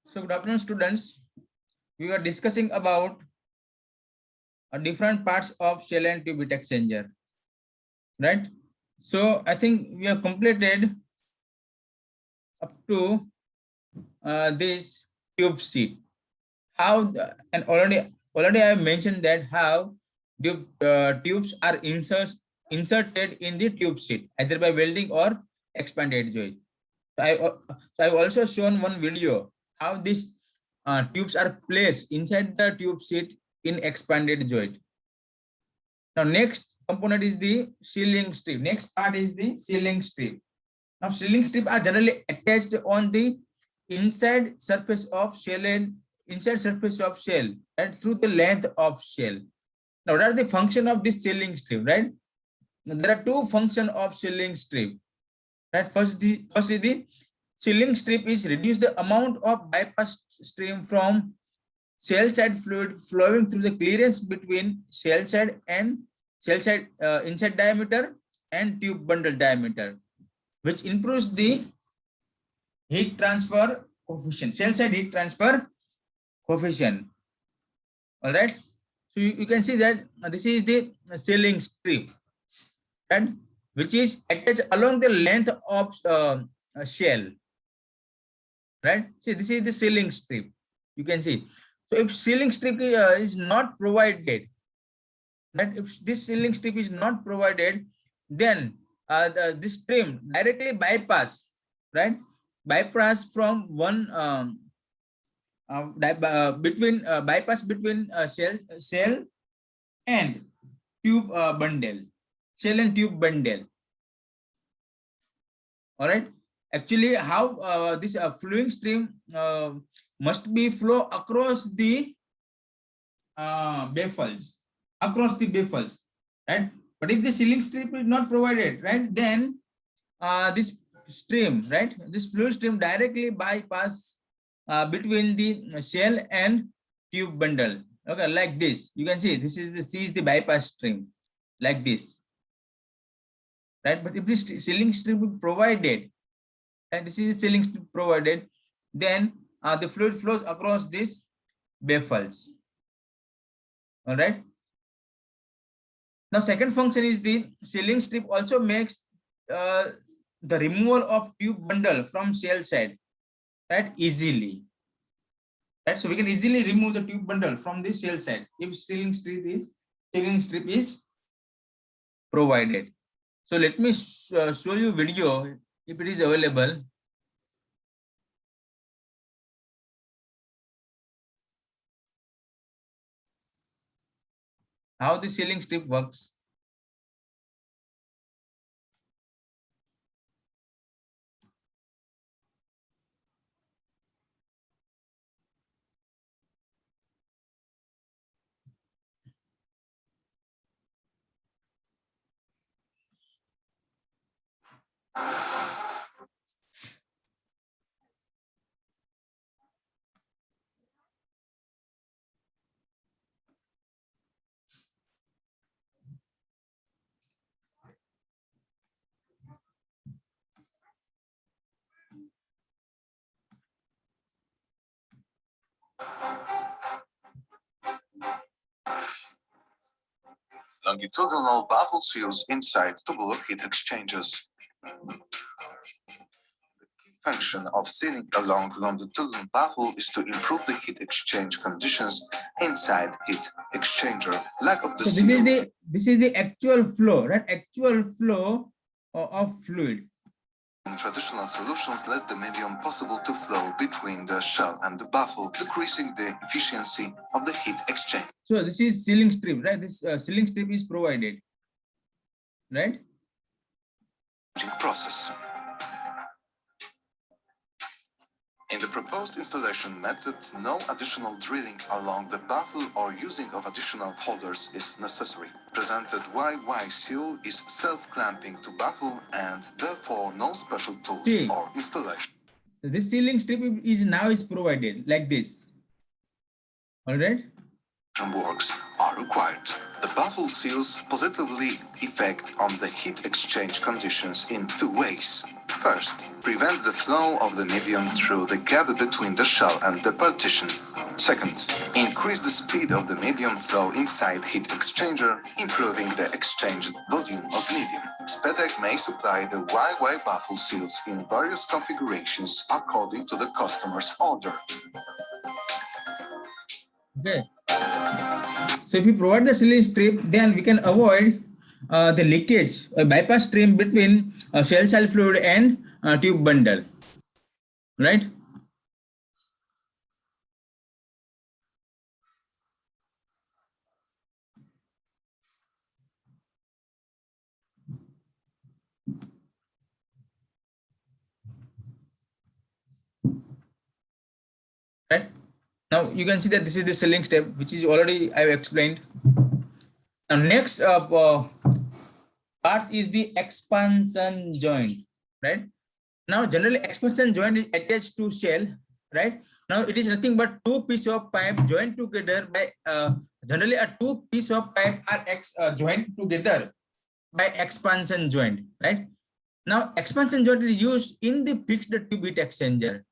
So good afternoon, students. We are discussing about different parts of shell and tube heat exchanger, right? So I think we have completed up to this tube sheet. How and already I have mentioned that how tubes are inserted in the tube sheet either by welding or expanded joint. So I've also shown one video how these tubes are placed inside the tube sheet in expanded joint. Now next component is the sealing strip. Next part is the sealing strip. Now sealing strip are generally attached on the inside surface of shell and through the length of shell. Now what are the function of this sealing strip, right? There are two functions of sealing strip, right? First is the sealing strip is reduce the amount of bypass stream from shell side fluid flowing through the clearance between shell side inside diameter and tube bundle diameter, which improves the heat transfer coefficient, shell side heat transfer coefficient. All right. So you can see that this is the sealing strip, right, which is attached along the length of shell. Right. See, this is the sealing strip. You can see. So if sealing strip is not provided, right, if this sealing strip is not provided, then this stream directly bypass, right, bypass from one bypass between shell and tube bundle, shell and tube bundle. All right. Actually, how this flowing stream must be flow across the baffles, right? But if the sealing strip is not provided, right, then this stream, right, this fluid stream directly bypass between the shell and tube bundle. Okay, like this. You can see this is the bypass stream, like this, right? But if this sealing strip is provided, and this is sealing strip provided, then the fluid flows across these baffles. All right. Now, second function is the sealing strip also makes the removal of tube bundle from shell side, right, easily. Right, so we can easily remove the tube bundle from the shell side if sealing strip is provided. So let me show you video if it is available. How the sealing strip works. Longitudinal baffle seals inside tubular heat exchangers. The key function of sealing along longitudinal baffle is to improve the heat exchange conditions inside heat exchanger. Lack of the so this is the actual flow, right? Actual flow of fluid. Traditional solutions let the medium possible to flow between the shell and the baffle, decreasing the efficiency of the heat exchange. So this is sealing strip, right? This sealing strip is provided, right? Process. In the proposed installation method, no additional drilling along the baffle or using of additional holders is necessary. Presented YY seal is self-clamping to baffle and therefore no special tools or installation. This sealing strip is provided like this. All right. Works are required. The baffle seals positively effect on the heat exchange conditions in two ways. First, prevent the flow of the medium through the gap between the shell and the partition. Second, increase the speed of the medium flow inside heat exchanger, improving the exchange volume of medium. SPEDEC may supply the YY baffle seals in various configurations according to the customer's order. Okay. So if we provide the sealing strip, then we can avoid the leakage, a bypass stream between shell side fluid and tube bundle, right? Right. Now you can see that this is the sealing step, which is already I have explained. Now next part is the expansion joint, right? Now generally expansion joint is attached to shell, right? Now it is nothing but two pieces of pipe joined together by generally a two piece of pipe are joined together by expansion joint, right? Now expansion joint is used in the fixed tube heat exchanger,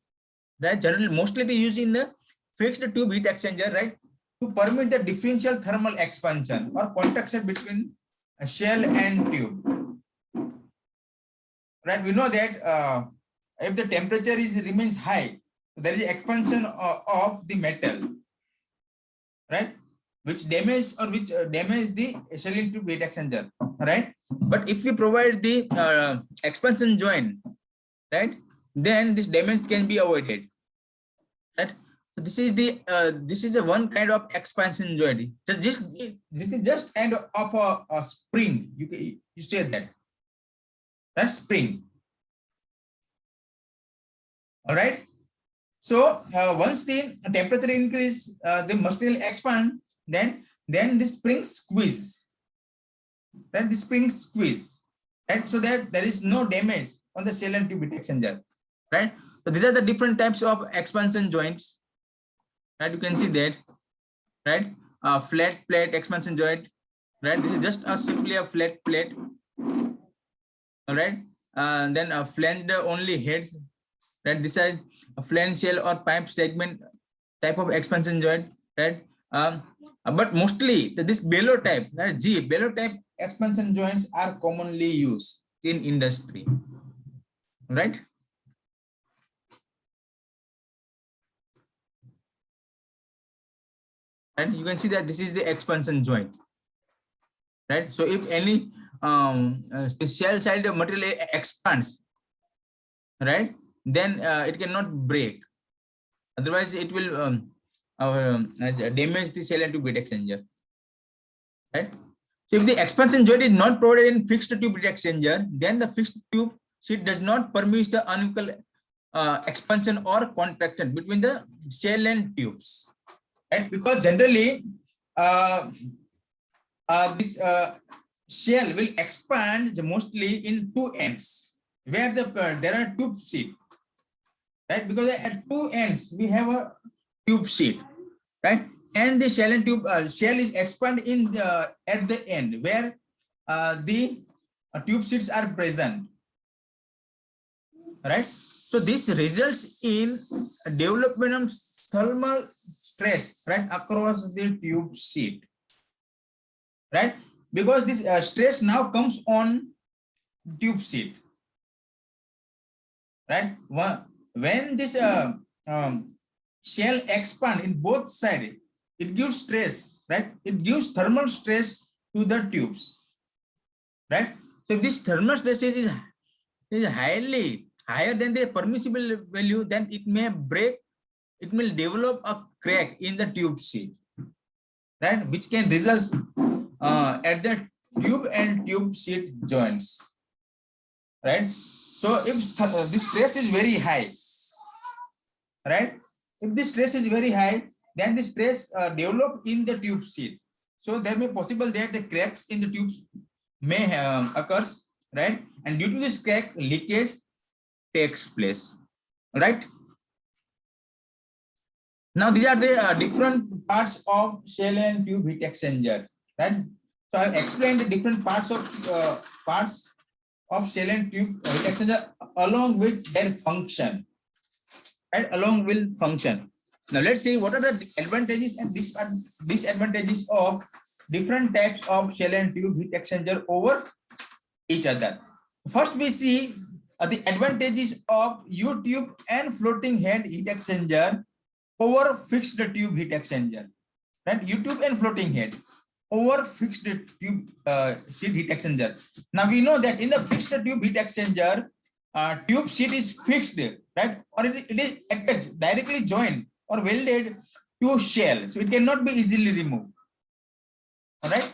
right? Generally mostly it is used in the fixed tube heat exchanger, right? To permit the differential thermal expansion or contraction between a shell and tube. Right, we know that if the temperature remains high, there is expansion of the metal, right, which damage the sealing tube heat exchanger, right? But if we provide the expansion joint, right, then this damage can be avoided, right? So this is the one kind of expansion joint. This is just kind of a spring. You say that. That's spring. All right. So once the temperature increase, the material expand, then the spring squeeze. Right, the spring squeeze. Right, so that there is no damage on the shell and tube heat exchanger. Right. So these are the different types of expansion joints. Right, you can see that. Right, flat plate expansion joint. Right, this is just simply a flat plate. All right, then a flanged only heads, right? This is a flange shell or pipe segment type of expansion joint, right? But mostly this bellow type, right? Bellow type expansion joints are commonly used in industry, right? And you can see that this is the expansion joint, right? So if any the shell side material expands, right, then it cannot break, otherwise it will damage the shell and tube heat exchanger, right? So if the expansion joint is not provided in fixed tube heat exchanger, then the fixed tube sheet does not permit the unequal expansion or contraction between the shell and tubes, right? Because generally this shell will expand mostly in two ends where there are tube sheet, right? Because at two ends we have a tube sheet, right? And the shell and tube shell is expand in the at the end where the tube sheets are present, right? So this results in development of thermal stress, right, across the tube sheet, right? Because this stress now comes on tube sheet, right? When this shell expand in both sides, it gives stress, right? It gives thermal stress to the tubes, right? So if this thermal stress is highly higher than the permissible value, then it may break, it will develop a crack in the tube sheet, right, which can result at the tube and tube sheet joints, right? So if the stress is very high, right, if the stress is very high, then the stress develop in the tube sheet, so there may possible that the cracks in the tubes may occurs, right, and due to this crack, leakage takes place, right? Now these are the different parts of shell and tube heat exchanger, right? So I've explained the different parts of of shell and tube heat exchanger along with their function, right? Along with function. Now let's see what are the advantages and disadvantages of different types of shell and tube heat exchanger over each other. First, we see the advantages of U-tube and floating head heat exchanger over fixed tube heat exchanger. Right? U-tube and floating head over fixed tube sheet heat exchanger. Now we know that in the fixed tube heat exchanger, tube sheet is fixed, right? Or it is attached, directly joined or welded to shell, so it cannot be easily removed. All right.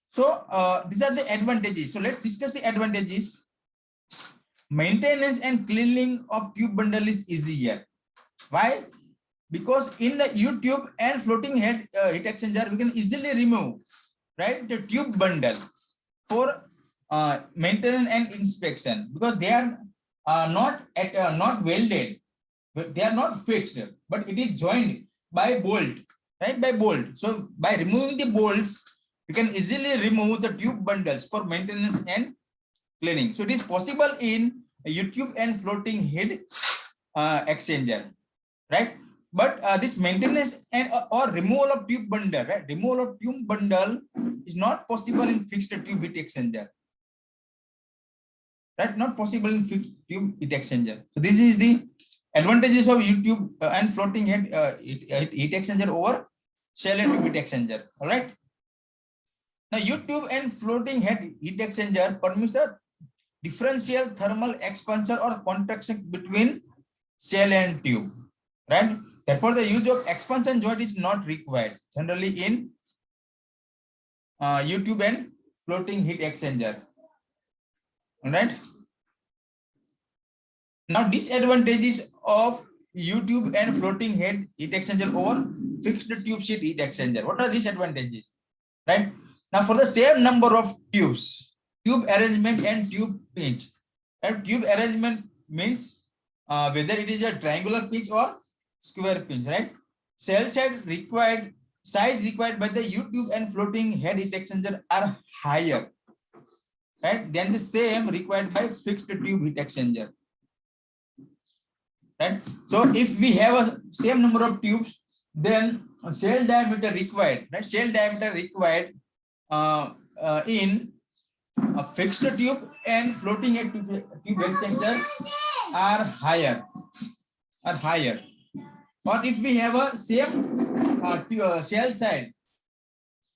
So these are the advantages. So let's discuss the advantages. Maintenance and cleaning of tube bundle is easier. Why? Because in the U-tube and floating head heat exchanger, we can easily remove, right, the tube bundle for maintenance and inspection, because they are not welded, but they are not fixed, but it is joined by bolt, right, by bolt. So by removing the bolts, you can easily remove the tube bundles for maintenance and cleaning. So it is possible in a U-tube and floating head exchanger, right? But this maintenance and or removal of tube bundle, right? Removal of tube bundle is not possible in fixed tube heat exchanger, right? Not possible in fixed tube heat exchanger. So this is the advantages of U-tube and floating head heat exchanger over shell and tube heat exchanger. All right. Now U-tube and floating head heat exchanger permits the differential thermal expansion or contraction between shell and tube, right? Therefore, the use of expansion joint is not required generally in U-tube and floating heat exchanger. All right. Now, disadvantages of U-tube and floating head heat exchanger over fixed tube sheet heat exchanger. What are these advantages? Right. Now, for the same number of tubes, tube arrangement and tube pitch. And tube arrangement means whether it is a triangular pitch or square pitch, right? Shell size required by the U-tube and floating head heat exchanger are higher, right, than the same required by fixed tube heat exchanger, right? So if we have a same number of tubes, then shell diameter required, right? Shell diameter required in a fixed tube and floating head tube exchanger are higher. Or if we have a same shell side,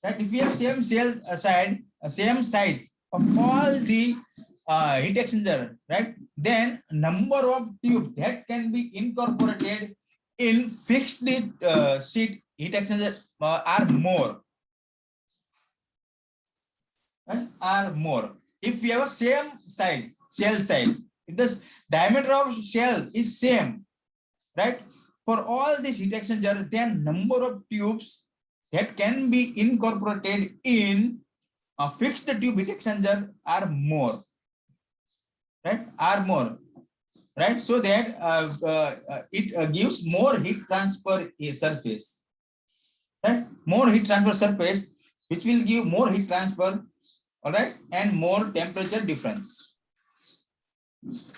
that if we have same shell side, same size of all the heat exchanger, right, then number of tubes that can be incorporated in fixed sheet heat exchanger are more. Right? Are more. If we have a same size, shell size, if the diameter of shell is same, right, for all these heat exchangers, then number of tubes that can be incorporated in a fixed tube heat exchanger are more, right? Are more, right? So that it gives more heat transfer surface, right? More heat transfer surface, which will give more heat transfer, all right, and more temperature difference,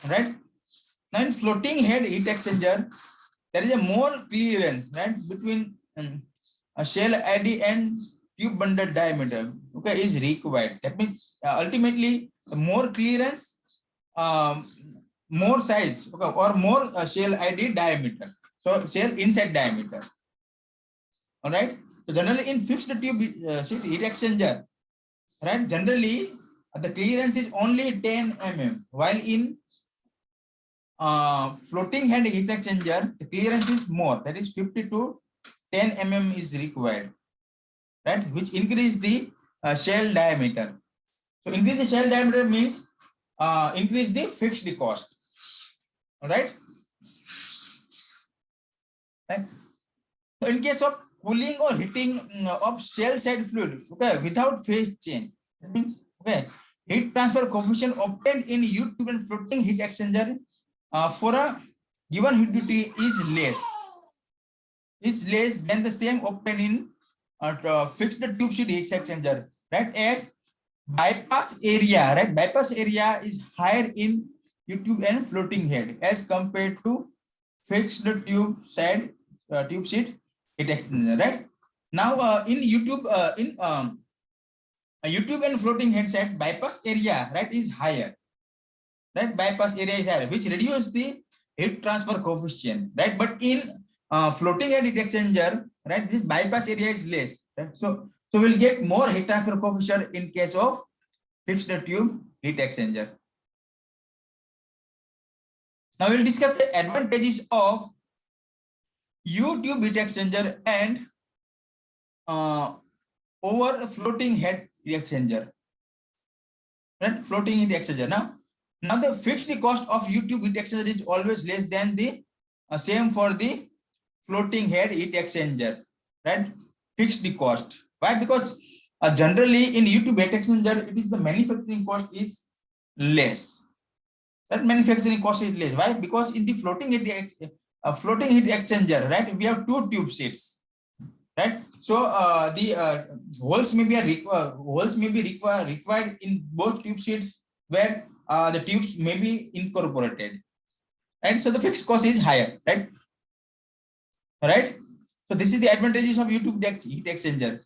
all right? Now in floating head heat exchanger, there is a more clearance, right, between a shell ID and tube bundle diameter, okay, is required. That means ultimately more clearance, more size, okay, or more shell ID diameter. So shell inside diameter. All right. So generally in fixed tube heat exchanger, right, generally the clearance is only 10 mm, while in floating head heat exchanger, the clearance is more, that is 50 to 10 mm is required, right, which increase the shell diameter. So increase the shell diameter means increase the fixed cost. All right. So in case of cooling or heating of shell side fluid, okay, without phase change, that means, okay, heat transfer coefficient obtained in U-tube and floating heat exchanger for a given humidity is less than the same obtained in fixed tube sheet heat exchanger, right? As bypass area, right? Bypass area is higher in U-tube and floating head as compared to fixed tube seat heat exchanger, right? Now, in YouTube and floating head set, bypass area, right, is higher, right? Bypass area is higher, which reduce the heat transfer coefficient, right? But in floating head heat exchanger, right, this bypass area is less, right? So we'll get more heat transfer coefficient in case of fixed tube heat exchanger. Now we'll discuss the advantages of U-tube heat exchanger and over floating head heat exchanger, right? Floating heat exchanger. Now the fixed cost of U-tube heat exchanger is always less than the same for the floating head heat exchanger, right? Fixed the cost. Why? Because generally in U-tube heat exchanger, it is the manufacturing cost is less. That manufacturing cost is less. Why? Because in the floating heat exchanger, right, we have two tube seats, right? So the holes may be required in both tube seats where the tubes may be incorporated, and so the fixed cost is higher, right? Right. So this is the advantages of U-tube heat exchanger.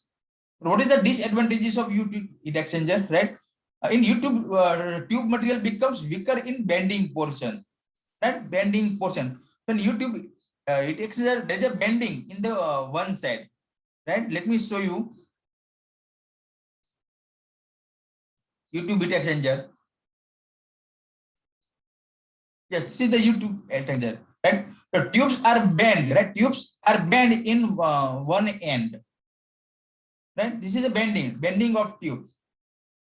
What is the disadvantages of U-tube heat exchanger, right? In U-tube, tube material becomes weaker in bending portion, right? Bending portion. When U-tube heat exchanger, there's a bending in the one side, right? Let me show you U-tube heat exchanger. Yes, see the U-tube heat exchanger, right? The tubes are bent, right? Tubes are bent in one end, right? This is a bending of tube,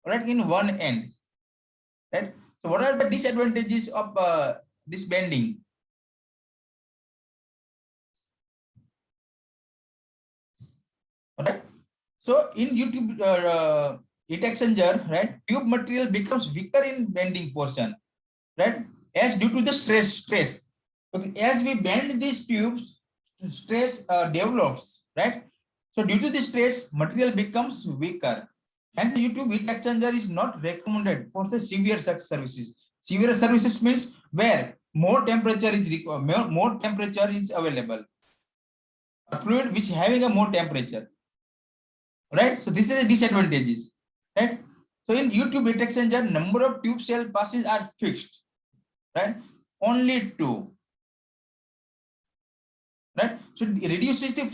right, in one end, right? So what are the disadvantages of this bending? Right. So in U-tube heat exchanger, right, tube material becomes weaker in bending portion, right? As due to the stress. Okay, as we bend these tubes, stress develops, right? So due to the stress, material becomes weaker. Hence, the U-tube heat exchanger is not recommended for the severe services. Severe services means where more temperature is required, more temperature is available. A fluid which having a more temperature, right? So this is the disadvantages, right? So in U-tube heat exchanger, number of tube cell passes are fixed, right? Only two, right? So it reduces the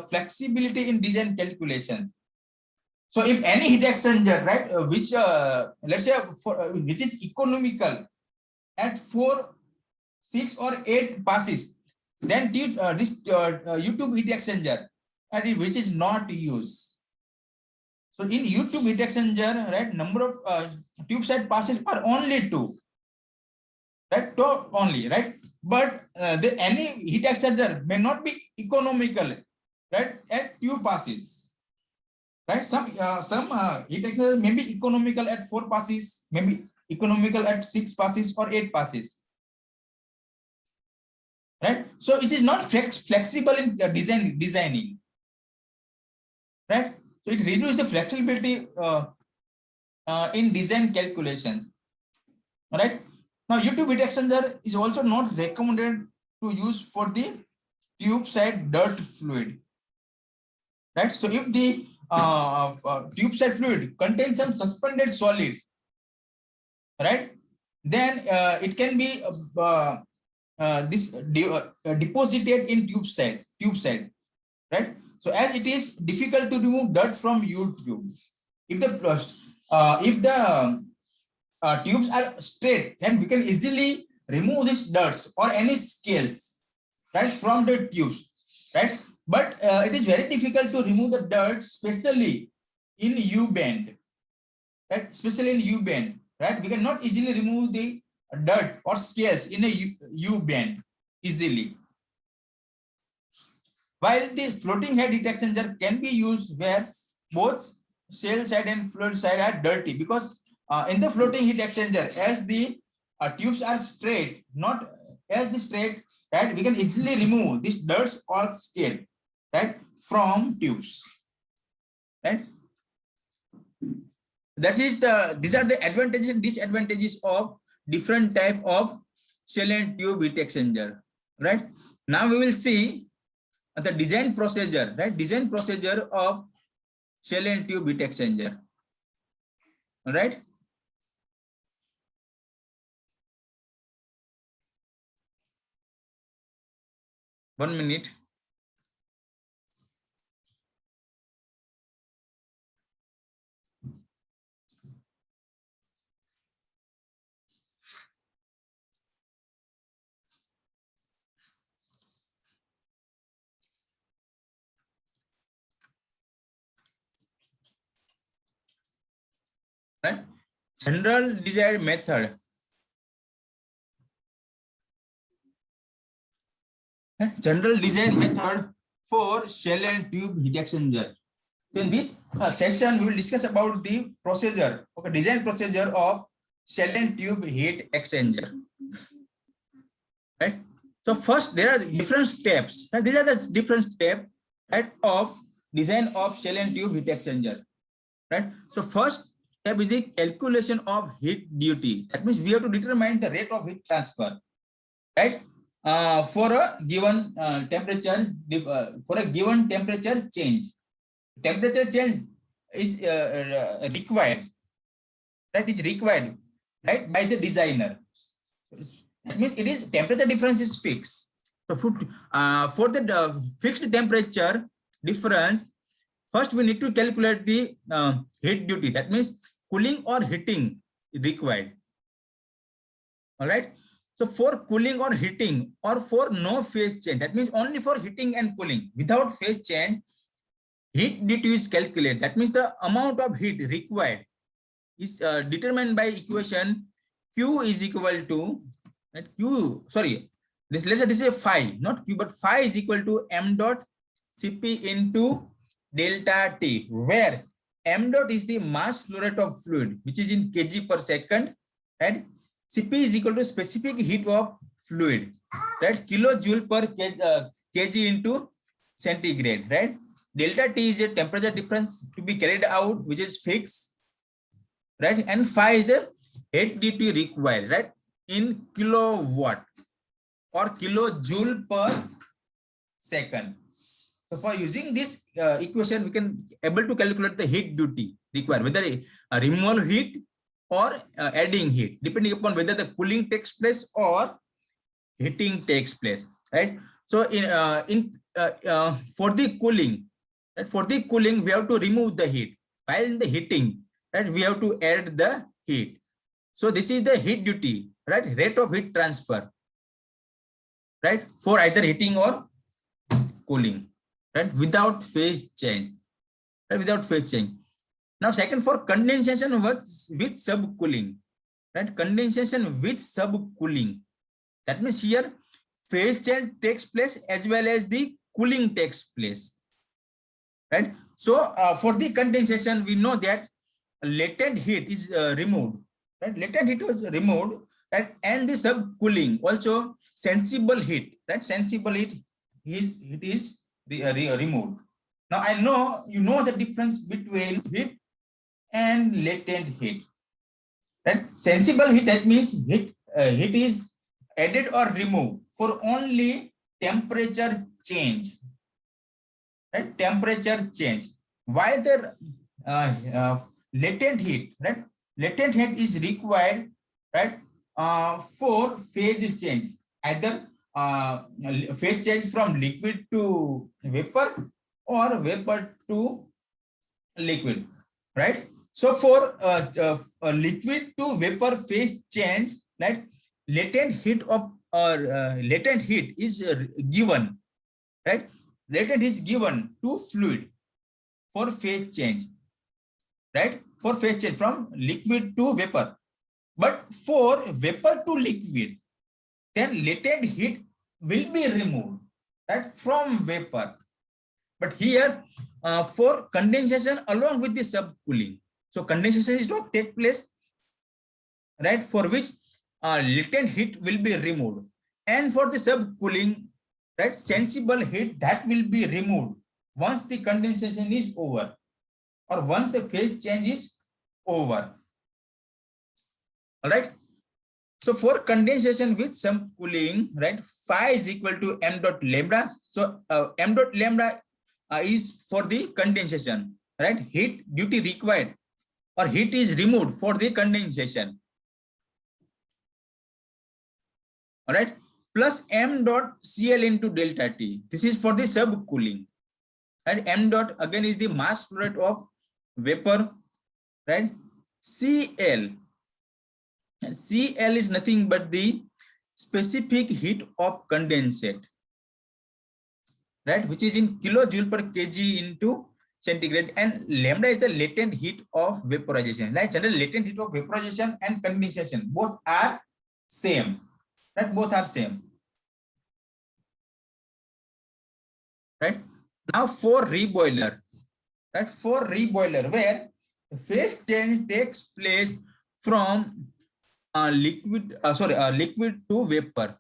flexibility in design calculations. So if any heat exchanger, right, which let's say which is economical at 4, 6 or 8 passes, then this U-tube heat exchanger, and which is not used. So in U-tube heat exchanger, right, number of tube side passes are only 2, right? 2 only, right? But any heat exchanger may not be economical, right, at tube passes, right? Some heat exchanger may be economical at 4 passes, maybe economical at 6 passes or 8 passes, right? So it is not flexible in designing, right? So it reduces the flexibility in design calculations, right? Now U-tube heat exchanger is also not recommended to use for the tube side dirt fluid, right? So if the tube side fluid contains some suspended solids, right, then it can be deposited in tube side, right? So as it is difficult to remove dirt from U-tube, if the tubes are straight, then we can easily remove these dirts or any scales, right, from the tubes, right? But it is very difficult to remove the dirt, especially in U-bend, right? Especially in U-bend, right? We cannot easily remove the dirt or scales in a U-bend easily. While the floating head heat exchanger can be used where both shell side and fluid side are dirty, because in the floating heat exchanger, as the tubes are straight, not as the straight, right, we can easily remove this dirt or scale, right, from tubes, right? That is these are the advantages and disadvantages of different type of shell and tube heat exchanger, right? Now we will see the design procedure, right? Design procedure of shell and tube heat exchanger, all right? One minute. Right? General design method. General design method for shell and tube heat exchanger. In this session, we will discuss about the procedure, okay, design procedure of shell and tube heat exchanger. Right. So first, there are different steps. And these are the different steps, right, of design of shell and tube heat exchanger. Right. So first step is the calculation of heat duty. That means we have to determine the rate of heat transfer, right, for a given temperature, for a given temperature change. Temperature change is required, right? Is required, right, by the designer. That means it is temperature difference is fixed. So for the fixed temperature difference, first we need to calculate the heat duty. That means cooling or heating required. All right. So for cooling or heating, or for no phase change, that means only for heating and cooling without phase change, heat duty is calculated. That means the amount of heat required is determined by equation Q is equal to, right, Q, sorry, this, let's say this is a phi, not Q, but phi is equal to m dot Cp into delta T, where m dot is the mass flow rate of fluid, which is in kg per second, right? Cp is equal to specific heat of fluid, right? Kilojoule per kg into centigrade, right? Delta T is a temperature difference to be carried out, which is fixed, right? And phi is the heat duty required, right, in kilowatt or kilojoule per second. So for using this equation, we can able to calculate the heat duty required, whether a removal heat or adding heat, depending upon whether the cooling takes place or heating takes place, right? So for the cooling, right, for the cooling, we have to remove the heat. While in the heating, right, we have to add the heat. So this is the heat duty, right, rate of heat transfer, right, for either heating or cooling, right, without phase change, right, without phase change. Now second, for condensation with subcooling, right, condensation with subcooling. That means here phase change takes place as well as the cooling takes place, right? So for the condensation, we know that latent heat is removed, right? Latent heat was removed, right? And the subcooling also sensible heat, right? Sensible heat is removed. Now I know you know the difference between heat and latent heat, right? Sensible heat, that means heat is added or removed for only temperature change, right? Temperature change. While the latent heat, right? Latent heat is required, right, for phase change, either phase change from liquid to vapor or vapor to liquid, right? So for liquid to vapor phase change, right, latent heat of latent heat is given, right? Latent is given to fluid for phase change, right? For phase change from liquid to vapor. But for vapor to liquid, then latent heat will be removed, right, from vapor. But here for condensation along with the subcooling, so condensation is not take place, right, for which latent heat will be removed, and for the subcooling, right, sensible heat that will be removed once the condensation is over or once the phase change is over. All right. So for condensation with some cooling, right, phi is equal to m dot lambda. So m dot lambda is for the condensation, right? Heat duty required or heat is removed for the condensation. All right, plus m dot Cl into delta T. This is for the subcooling. Right, m dot again is the mass flow rate of vapor, right? Cl is nothing but the specific heat of condensate, right, which is in kilojoule per kg into centigrade, and lambda is the latent heat of vaporization. Right, general latent heat of vaporization and condensation both are same, right? Both are same, right? Now for reboiler, right? For reboiler, where phase change takes place from liquid to vapor,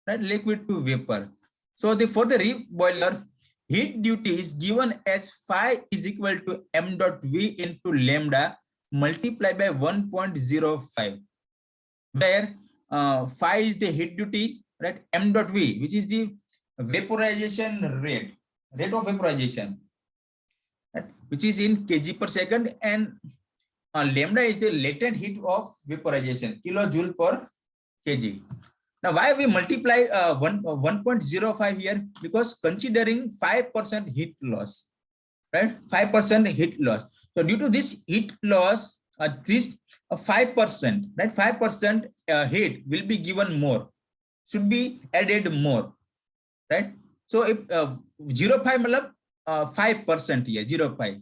right? Liquid to vapor. So for the reboiler, heat duty is given as phi is equal to m dot v into lambda multiplied by 1.05, where phi is the heat duty, right? M dot v, which is the vaporization rate of vaporization, right, which is in kg per second, and lambda is the latent heat of vaporization, kilojoule per kg. Now, why we multiply 1.05 here? Because considering 5% heat loss, right? 5% heat loss. So due to this heat loss, this 5%, right? 5% heat will be given more, should be added more, right? So if 0.5 5% here, 0.5,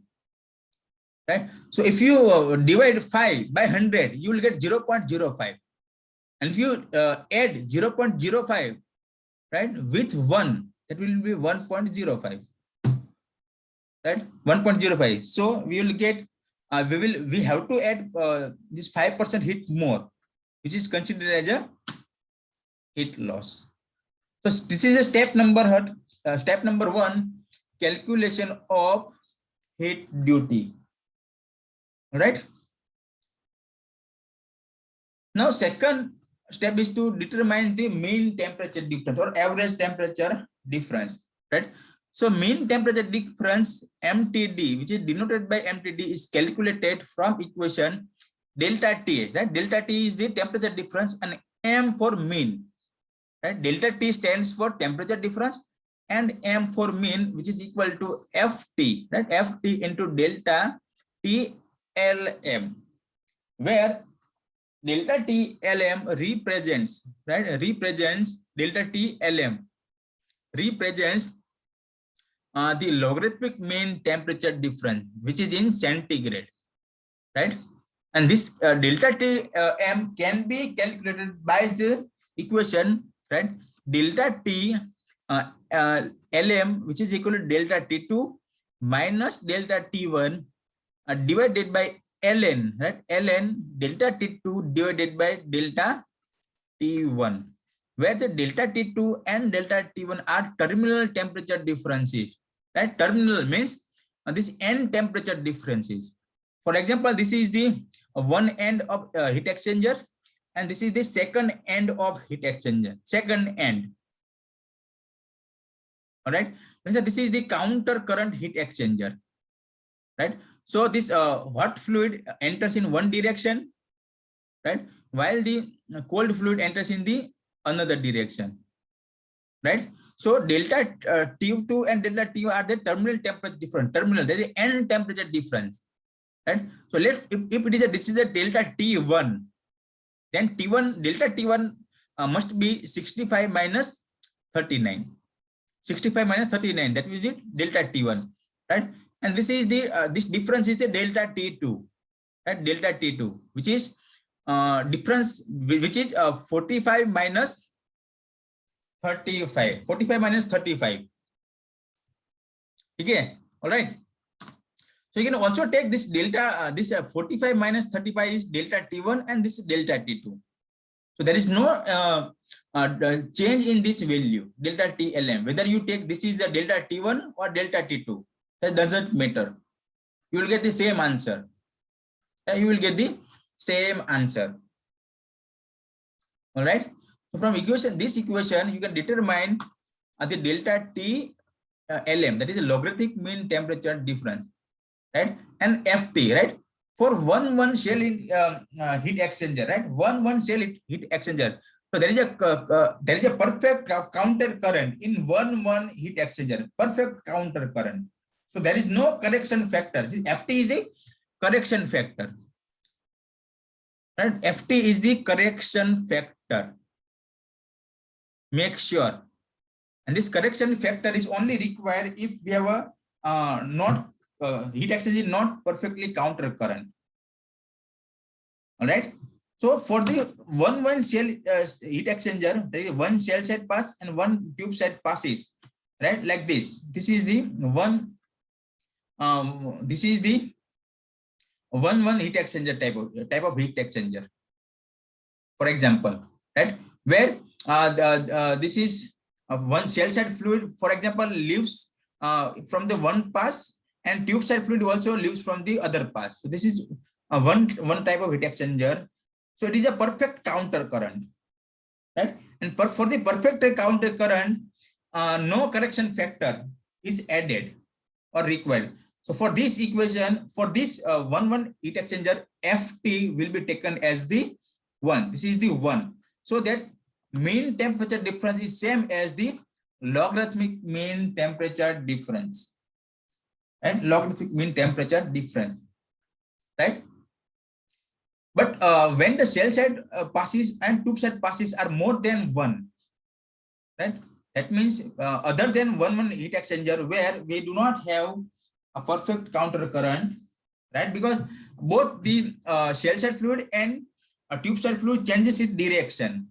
right? So if you divide 5 by 100, you will get 0.05. And if you add 0.05, right, with 1, that will be 1.05, right? 1.05. So we will get, we have to add this 5% heat more, which is considered as a heat loss. So this is a step number 1, calculation of heat duty. All right. Now second step is to determine the mean temperature difference or average temperature difference, right? So mean temperature difference, MTD, which is denoted by MTD, is calculated from equation delta T, right? Delta T is the temperature difference and M for mean, right? Delta T stands for temperature difference and M for mean, which is equal to FT, right? FT into delta T LM, where delta T LM represents, right? Delta T LM represents the logarithmic mean temperature difference, which is in centigrade, right? And this delta T M can be calculated by the equation, right? Delta T LM, which is equal to delta T2 minus delta T1 divided by ln, right? Ln delta T2 divided by delta T1, where the delta T2 and delta T1 are terminal temperature differences, right? Terminal means this end temperature differences. For example, this is the one end of heat exchanger, and this is the second end of heat exchanger, second end. All right. So this is the counter current heat exchanger, right? So this hot fluid enters in one direction, right, while the cold fluid enters in the another direction, right? So delta T2 and delta T1 are the terminal temperature difference. Terminal, there is the end temperature difference, right? So let if it is this is the delta T1, then T1 delta T1 must be 65 minus 39. 65 minus 39, that is it, delta T1, right? And this is the this difference is the delta T2, right? Delta T2, which is difference, which is 45 minus 35. 45 minus 35. Okay, all right. So you can also take this delta, this 45 minus 35 is delta T1 and this is delta T2. So there is no change in this value, delta TLM. Whether you take this is the delta T1 or delta T2, that doesn't matter. You will get the same answer. you will get the same answer. All right. So from this equation, you can determine the delta T Lm, that is the logarithmic mean temperature difference, right? And Ft, right? For one shell in heat exchanger, right? One shell heat exchanger. So there is a perfect counter current in one heat exchanger. Perfect counter current. So there is no correction factor. Ft is a correction factor. Right? Ft is the correction factor. Make sure. And this correction factor is only required if we have a heat exchanger not perfectly counter current. All right. So for the one shell heat exchanger, there is one shell side pass and one tube side passes, right? Like this. This is the one. This is the one heat exchanger type of heat exchanger. For example, right, where this is one shell side fluid, for example, leaves from the one pass, and tube side fluid also leaves from the other pass. So this is one type of heat exchanger. So it is a perfect counter current, right? And for the perfect counter current, no correction factor is added or required. So for this equation, for this one heat exchanger, Ft will be taken as the 1. This is the 1. So that mean temperature difference is same as the logarithmic mean temperature difference. And logarithmic mean temperature difference, right? But when the shell side passes and tube side passes are more than 1, right? That means other than one heat exchanger where we do not have a perfect counter current, right? Because both the shell side fluid and tube side fluid changes its direction,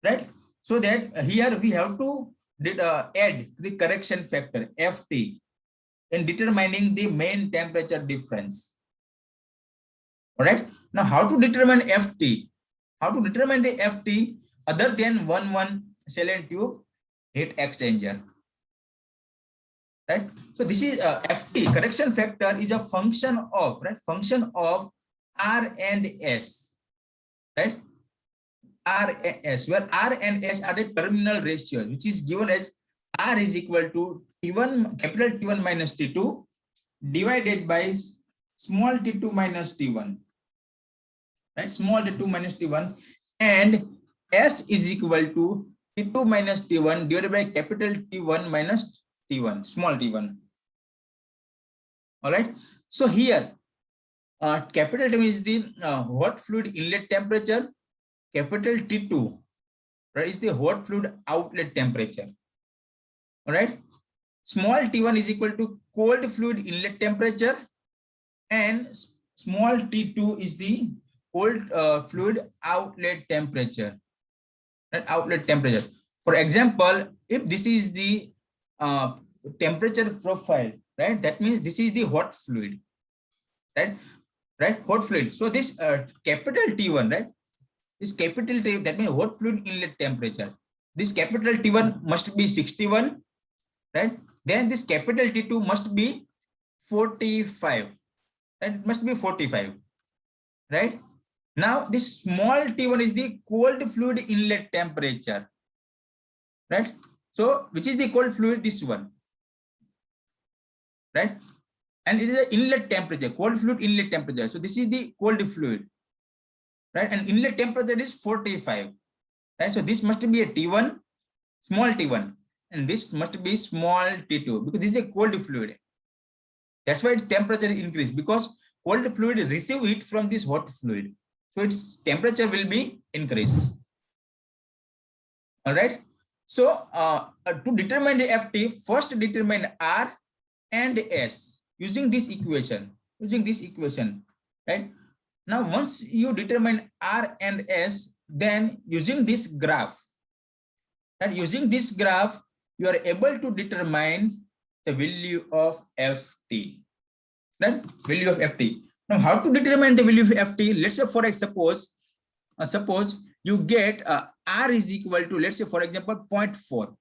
right? So that here we have to add the correction factor Ft in determining the main temperature difference. All right. Now, how to determine Ft? How to determine the Ft other than one shell and tube heat exchanger? Right. So this is Ft, correction factor, is a function of, right, function of R and S, right? R and S, where R and S are the terminal ratios, which is given as R is equal to T1, capital T1 minus T2 divided by small t2 minus t1, right? Small t2 minus t1, and S is equal to t2 minus t1 divided by capital T1 minus t1, small t1. All right. So here, capital T is the hot fluid inlet temperature. Capital T2, right, is the hot fluid outlet temperature. All right. Small t1 is equal to cold fluid inlet temperature, and small t2 is the cold fluid outlet temperature. Right, outlet temperature. For example, if this is the temperature profile, right, that means this is the hot fluid, right? Right, hot fluid. So this capital T1, right? This capital T, that means hot fluid inlet temperature. This capital T1 must be 61, right? Then this capital T2 must be 45, right? It must be 45, right? Now this small T1 is the cold fluid inlet temperature, right? So which is the cold fluid? This one, right? And it is the inlet temperature, cold fluid inlet temperature. So this is the cold fluid, right? And inlet temperature is 45, right? So this must be a T1, small t1, and this must be small t2, because this is a cold fluid. That's why its temperature increase, because cold fluid receive heat from this hot fluid, so its temperature will be increased. All right. So to determine the Ft, first determine R and S using this equation. Right? Now, once you determine R and S, then using this graph, and using this graph, you are able to determine the value of Ft. Right? Value of Ft. Now, how to determine the value of Ft? Let's say, for suppose you get R is equal to, let's say, for example, 0.4.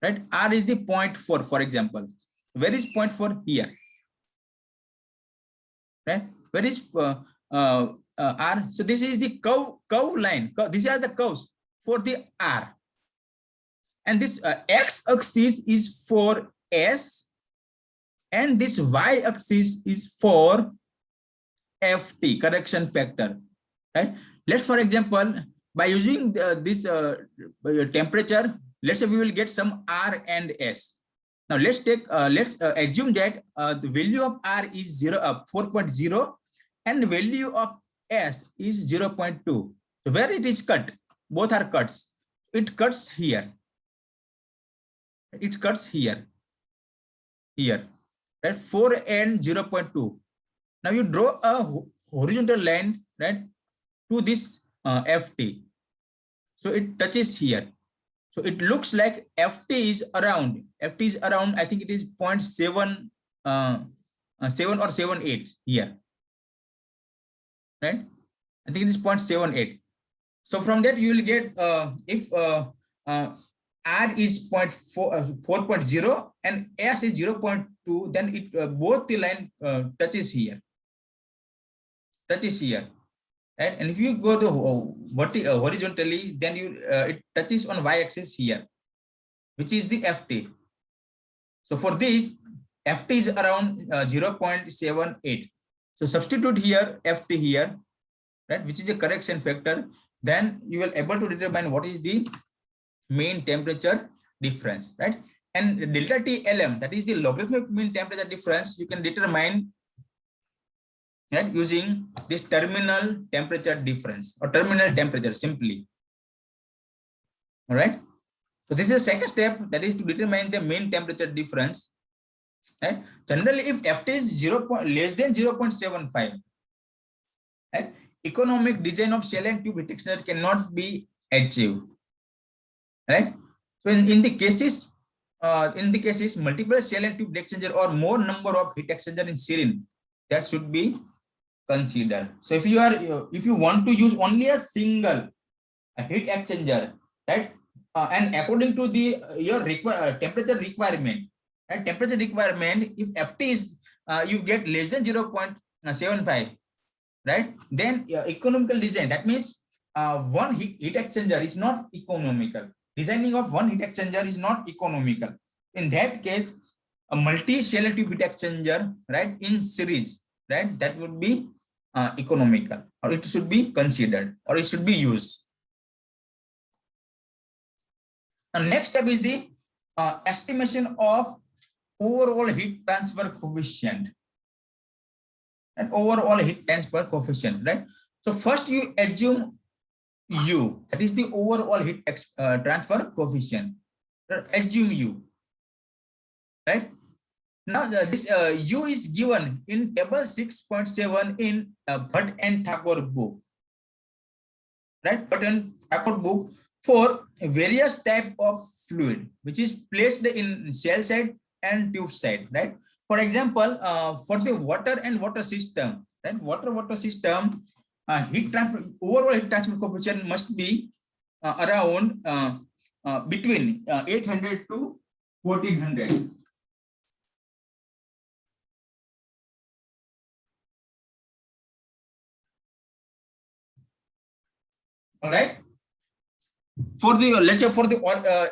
Right? R is the 0.4, for example. Where is 0.4? Here. right? Where is R? So this is the curve line. These are the curves for the R. And this x-axis is for S, and this y-axis is for FT, correction factor, right? Let's, for example, by using this temperature, let's say we will get some R and S. Now let's assume that the value of R is 4.0 and the value of S is 0.2. So where it is cut, both are cuts. It cuts here. It cuts here, right? 4 and 0.2. Now you draw a horizontal line, right, to this FT. So it touches here. So it looks like FT is around, I think it is 0.7, 7 or 7.8 here, right? I think it is 0.78. So from that you will get if R is 4.0 and S is 0.2, then it both the line touches here, right? And if you go to horizontally, then you it touches on y-axis here, which is the FT. So for this, FT is around 0.78. So substitute here FT here, right, which is the correction factor. Then you will able to determine what is the mean temperature difference, right? And delta T LM, that is the logarithmic mean temperature difference, you can determine, right, using this terminal temperature difference or terminal temperature simply. All right. So this is the second step, that is to determine the mean temperature difference. Right? Generally, if FT is less than 0.75, right, economic design of shell and tube heat exchanger cannot be achieved. Right. So in the cases multiple shell and tube heat exchanger or more number of heat exchanger in series, that should be considered. So if you want to use only a single heat exchanger, right, and according to the your temperature requirement, right, if FT is you get less than 0.75, right, then economical design, that means one heat exchanger is not economical. Designing of one heat exchanger is not economical. In that case, a multi-shell tube heat exchanger, right, in series, right, that would be economical, or it should be considered, or it should be used. And next step is the estimation of overall heat transfer coefficient. And overall heat transfer coefficient, right? So first you assume U, that is the overall heat transfer coefficient. Assume U, right? Now this U is given in table 6.7 in Bhatt and Thakur book, right? Bhatt and Thakur book for various type of fluid which is placed in shell side and tube side, right? For example, for the water and water system, right? Water system, heat transfer, overall heat transfer coefficient must be around between 800 to 1400. All right. For the, let's say for the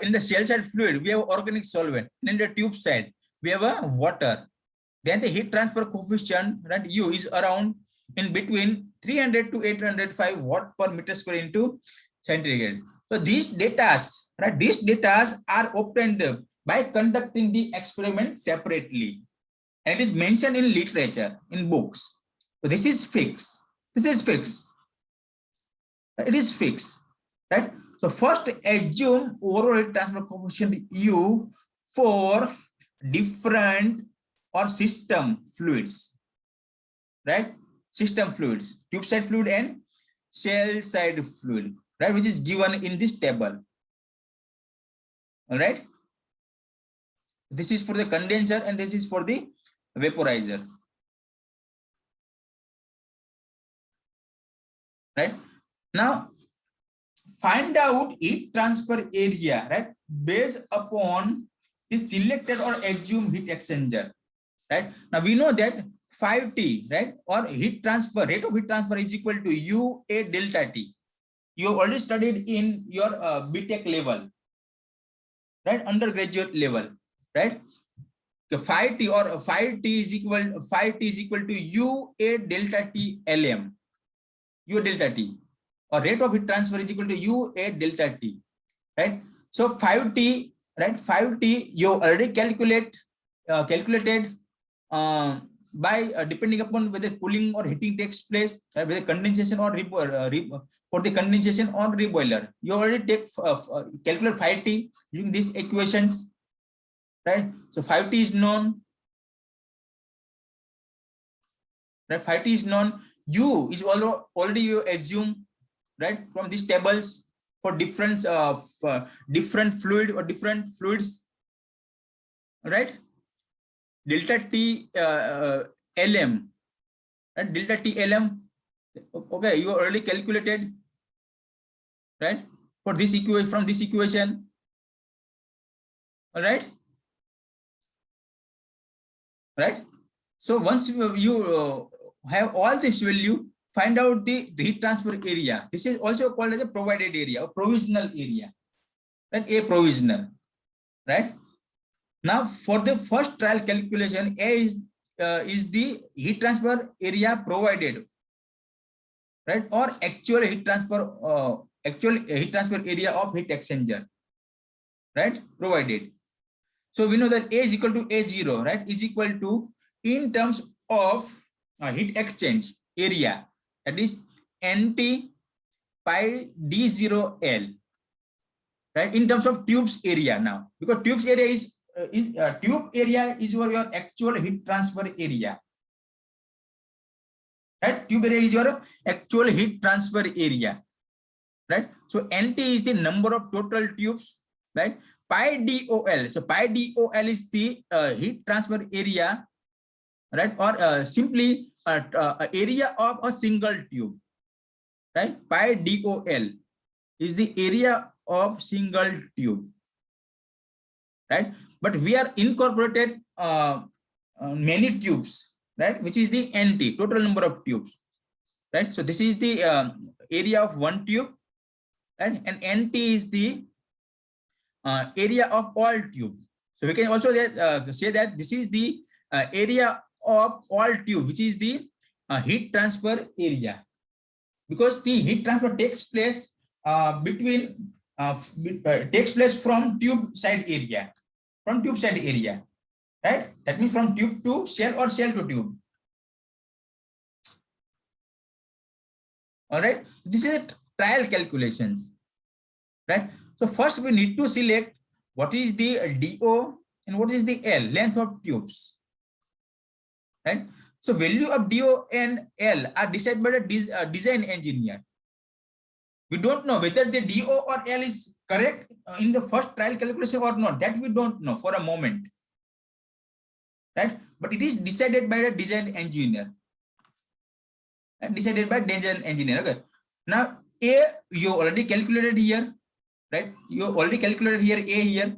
in the shell side fluid, we have organic solvent. In the tube side, we have a water. Then the heat transfer coefficient, right, U is around in between 300 to 805 watt per meter square into centigrade. So these data, right, these data are obtained by conducting the experiment separately, and it is mentioned in literature, in books. So this is fixed. This is fixed. It is fixed, right? So first assume overall heat transfer coefficient U for different or system fluids, right? System fluids, tube side fluid and shell side fluid, right, which is given in this table. All right. This is for the condenser and this is for the vaporizer, right? Now find out heat transfer area, right, based upon the selected or assumed heat exchanger, right? Now we know that 5T, right? Or heat transfer, rate of heat transfer is equal to UA delta T. You have already studied in your BTech level, right? Undergraduate level, right? The 5T or 5T is equal to UA delta T LM, UA delta T, or rate of heat transfer is equal to UA delta T, right? So 5T, right? 5T you already calculated by depending upon whether cooling or heating takes place, whether condensation or for the condensation or reboiler. You already take calculate 5T using these equations, right? So 5T is known, right? 5T is known. U is already you assume, right, from these tables for different different fluid or different fluids, right? Delta T LM, right? Delta T LM. Okay, you already calculated, right? For this equation, from this equation, all right, right? So once you have all this value, find out the heat transfer area. This is also called as a provided area or provisional area, right? A provisional, right? Now for the first trial calculation, A is the heat transfer area provided, right? Or actual heat transfer area of heat exchanger, right? Provided. So we know that A is equal to A0, right? Is equal to, in terms of heat exchange area, that is NT pi D0L, right? In terms of tubes area now, because tubes area is tube area is your actual heat transfer area, right? Tube area is your actual heat transfer area, right? So NT is the number of total tubes, right? Pi DOL, so pi DOL is the heat transfer area, right? Or simply area of a single tube, right? Pi DOL is the area of single tube, right? But we are incorporated many tubes, right? Which is the NT, total number of tubes, right? So this is the area of one tube, right? And NT is the area of all tube. So we can also say that this is the area of all tube, which is the heat transfer area, because the heat transfer takes place takes place from tube side area, right? That means from tube to shell or shell to tube. All right, this is trial calculations, right? So first we need to select what is the DO and what is the L, length of tubes, right? So value of DO and L are decided by the design engineer. We don't know whether the DO or L is correct in the first trial calculation or not. That we don't know for a moment, right? But it is decided by the design engineer. Decided by design engineer. Okay. Now A you already calculated here, right? You already calculated here A here,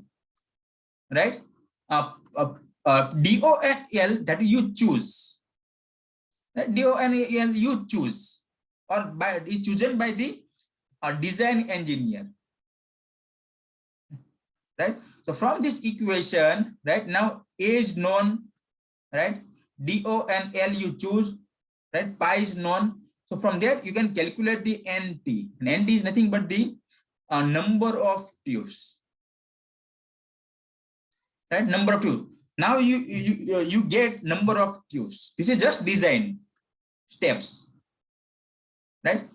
right? DO and L that you choose. Right? DO and L you choose, or is chosen by the design engineer, right? So from this equation, right, now A is known, right? DO and L you choose, right? Pi is known. So from there you can calculate the NT. And NT is nothing but the number of tubes, right? Number of tubes. Now you get number of tubes. This is just design steps, right?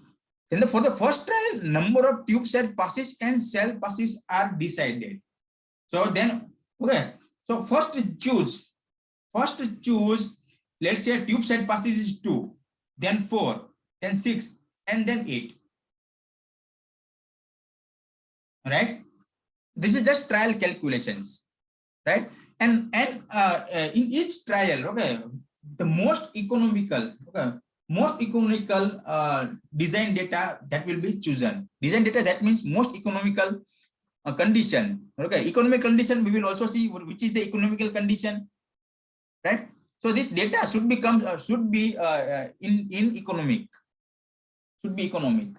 Then for the first trial, number of tube set passes and cell passes are decided. So then, okay. So first choose. Let's say tube set passes is 2, then 4, then 6, and then 8. Right? This is just trial calculations, right? And in each trial, okay, the most economical, design data that will be chosen. Design data, that means most economical condition. Okay, economic condition we will also see which is the economical condition, right? So this data should be in economic, should be economic.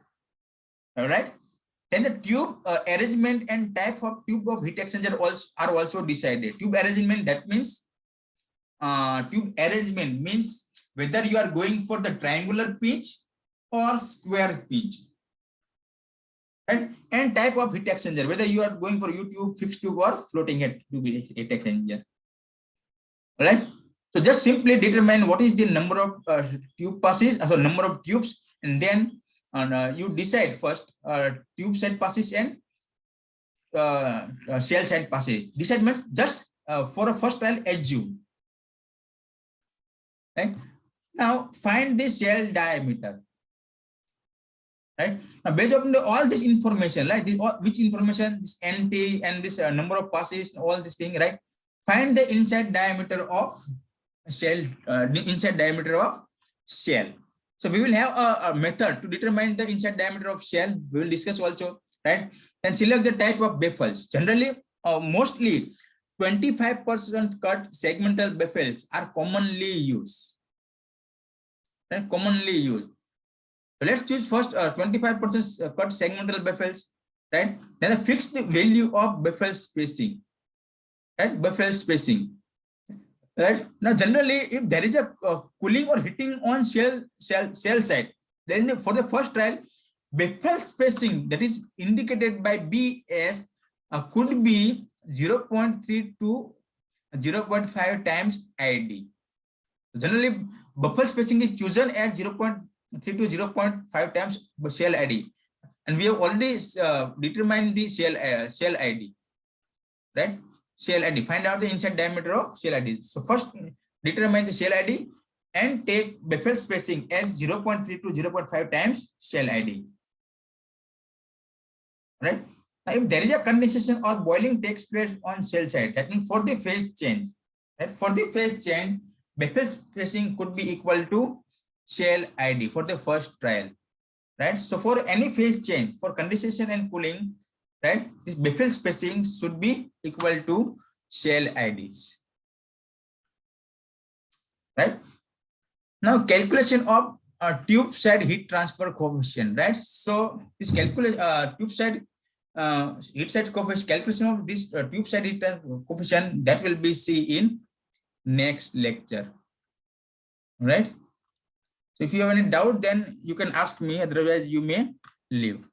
All right. Then the tube arrangement and type of tube of heat exchanger are also decided. Tube arrangement, that means whether you are going for the triangular pitch or square pitch, right? And type of heat exchanger, whether you are going for U-tube, fixed tube, or floating head tube heat exchanger. All right. So just simply determine what is the number of tube passes, so number of tubes, and then you decide first tube side passes and shell side passes. Decide means just for a first trial assume. Right. Now find the shell diameter. Right. Now based on all this information, right? Which information, this NT and this number of passes, all this thing, right? Find the inside diameter of shell, the inside diameter of shell. So we will have a method to determine the inside diameter of shell. We will discuss also, right? Then select the type of baffles. Generally, mostly 25% cut segmental baffles are commonly used. Right? Commonly used. So let's choose first 25% cut segmental baffles, right? Then fix the value of baffle spacing, right? Baffle spacing. Right now, generally, if there is a cooling or heating on shell side, then for the first trial, baffle spacing that is indicated by BS could be 0.3 to 0.5 times ID. Generally, baffle spacing is chosen as 0.3 to 0.5 times shell ID, and we have already determined the shell ID, right? Shell ID, find out the inside diameter of shell ID. So first determine the shell ID and take baffle spacing as 0.3 to 0.5 times shell ID. Right? Now if there is a condensation or boiling takes place on shell side, that means for the phase change, right? For the phase change, baffle spacing could be equal to shell ID for the first trial. Right? So for any phase change, for condensation and cooling, right, this baffle spacing should be equal to shell IDs. Right? Now calculation of tube side heat transfer coefficient, right? So this tube side heat side coefficient, calculation of this tube side heat coefficient, that will be seen in next lecture. Right? So if you have any doubt, then you can ask me, otherwise you may leave.